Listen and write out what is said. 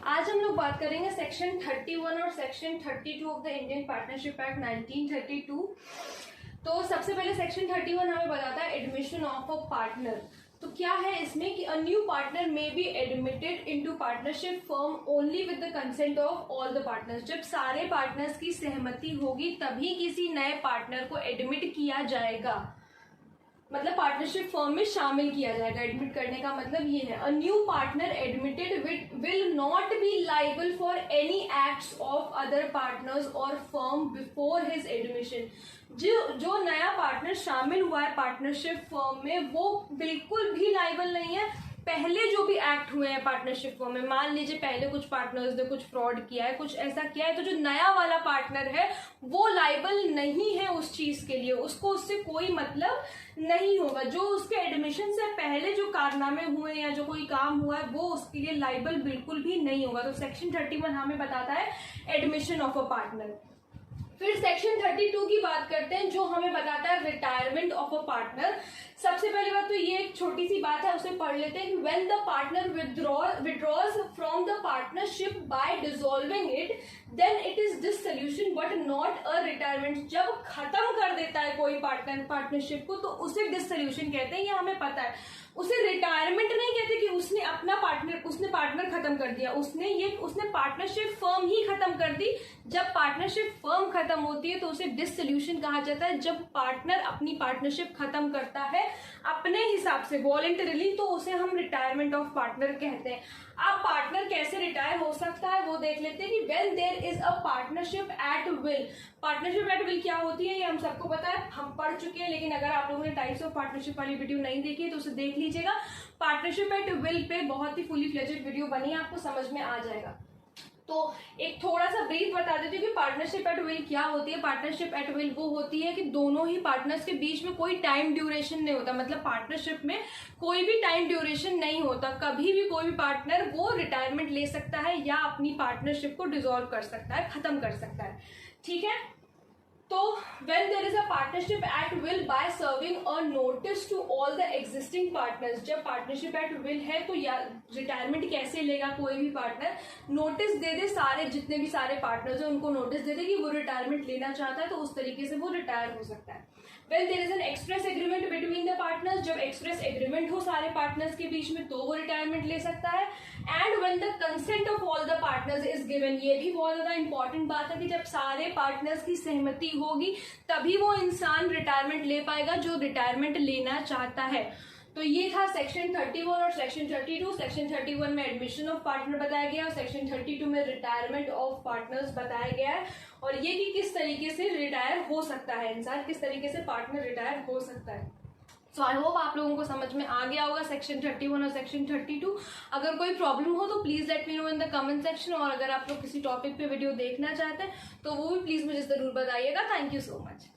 आज हम लोग बात करेंगे सेक्शन 31 और section 32 of the Indian partnership act 1932। तो सबसे पहले सेक्शन 31 हमें बताता है एडमिशन ऑफ अ पार्टनर। तो क्या है इसमें कि a new partner may be admitted into partnership firm only with the consent of all the partners. जब सारे पार्टनर्स की सहमति होगी तभी किसी नए पार्टनर को एडमिट किया जाएगा, मतलब पार्टनरशिप फर्म में शामिल किया जाएगा। एडमिट करने का मतलब ये है, a new partner admitted will not be liable for any acts of other partners और फर्म बिफोर हिज एडमिशन। जो नया पार्टनर शामिल हुआ है पार्टनरशिप फर्म में वो बिल्कुल भी लाइबल नहीं है पहले जो भी एक्ट हुए हैं पार्टनरशिप फर्म में। मान लीजिए पहले कुछ पार्टनर्स ने कुछ फ्रॉड किया है, कुछ ऐसा किया है, तो जो नया वाला पार्टनर है वो लाइबल नहीं है उस चीज के लिए, उसको उससे कोई मतलब नहीं होगा। जो उसके एडमिशन से पहले जो कारनामे हुए या जो कोई काम हुआ है वो उसके लिए लाइबल बिल्कुल भी नहीं होगा। तो सेक्शन 31 हमें बताता है एडमिशन ऑफ अ पार्टनर। फिर सेक्शन 32 की बात करते हैं जो हमें बताता है रिटायरमेंट ऑफ अ पार्टनर। सबसे पहली बात तो ये एक छोटी सी बात है, उसे पढ़ लेते हैं कि when the partner withdraws from the partnership by dissolving it then it is dissolution but not a retirement. जब खत्म कर देता है कोई पार्टनर पार्टनरशिप को तो उसे डिससॉल्यूशन कहते हैं, ये हमें पता है। उसे रिटायरमेंट नहीं कहते कि उसने अपना पार्टनर खत्म कर दिया, उसने पार्टनरशिप फर्म ही खत्म कर दी। जब पार्टनरशिप फर्म खत्म होती है तो उसे डिससॉल्यूशन कहा जाता है। जब पार्टनर अपनी पार्टनरशिप खत्म करता है अपने हिसाब से वॉलंटरीली तो उसे हम रिटायरमेंट ऑफ पार्टनर कहते हैं। अब पार्टनर कैसे रिटायर हो सकता है वो देख लेते हैं कि when there is a partnership at will. Partnership at will क्या होती है ये हम सबको पता है, हम पढ़ चुके हैं, लेकिन अगर आप लोगों ने टाइप्स ऑफ पार्टनरशिप वाली वीडियो नहीं देखी है तो उसे देख लीजिएगा। पार्टनरशिप एट विल पे बहुत ही फुली फ्लेजेड वीडियो बनी है, आपको समझ में आ जाएगा। तो एक थोड़ा सा ब्रीफ बता देती हूँ कि पार्टनरशिप एट विल क्या होती है। पार्टनरशिप एट विल वो होती है कि दोनों ही पार्टनर्स के बीच में कोई टाइम ड्यूरेशन नहीं होता, मतलब पार्टनरशिप में कोई भी टाइम ड्यूरेशन नहीं होता। कभी भी कोई भी पार्टनर वो रिटायरमेंट ले सकता है या अपनी पार्टनरशिप को डिसॉल्व कर सकता है, खत्म कर सकता है, ठीक है। तो when there is a partnership at will by serving a notice to all the existing partners। जब पार्टनरशिप एट विल है तो या रिटायरमेंट कैसे लेगा कोई भी पार्टनर, नोटिस दे दे, सारे जितने भी सारे पार्टनर्स हैं उनको नोटिस दे दे कि वो रिटायरमेंट लेना चाहता है तो उस तरीके से वो रिटायर हो सकता है। When there is an express agreement between the partners, जब एक्सप्रेस एग्रीमेंट हो सारे पार्टनर्स के बीच में तो वो रिटायरमेंट ले सकता है। And when the consent of all the partners is given, ये भी बहुत ज्यादा इंपॉर्टेंट बात है कि जब सारे पार्टनर्स की सहमति होगी तभी वो इंसान रिटायरमेंट ले पाएगा जो रिटायरमेंट लेना चाहता है। तो ये था सेक्शन 31 और सेक्शन 32। सेक्शन 31 में एडमिशन ऑफ पार्टनर बताया गया और सेक्शन 32 में रिटायरमेंट ऑफ पार्टनर्स बताया गया है, और ये कि किस तरीके से रिटायर हो सकता है इंसान, किस तरीके से पार्टनर रिटायर हो सकता है। सो आई होप आप लोगों को समझ में आ गया होगा सेक्शन 31 और सेक्शन 32। अगर कोई प्रॉब्लम हो तो please let me know in the comment section, और अगर आप लोग किसी टॉपिक पे वीडियो देखना चाहते हैं तो वो भी प्लीज मुझे जरूर बताइएगा। Thank you so much.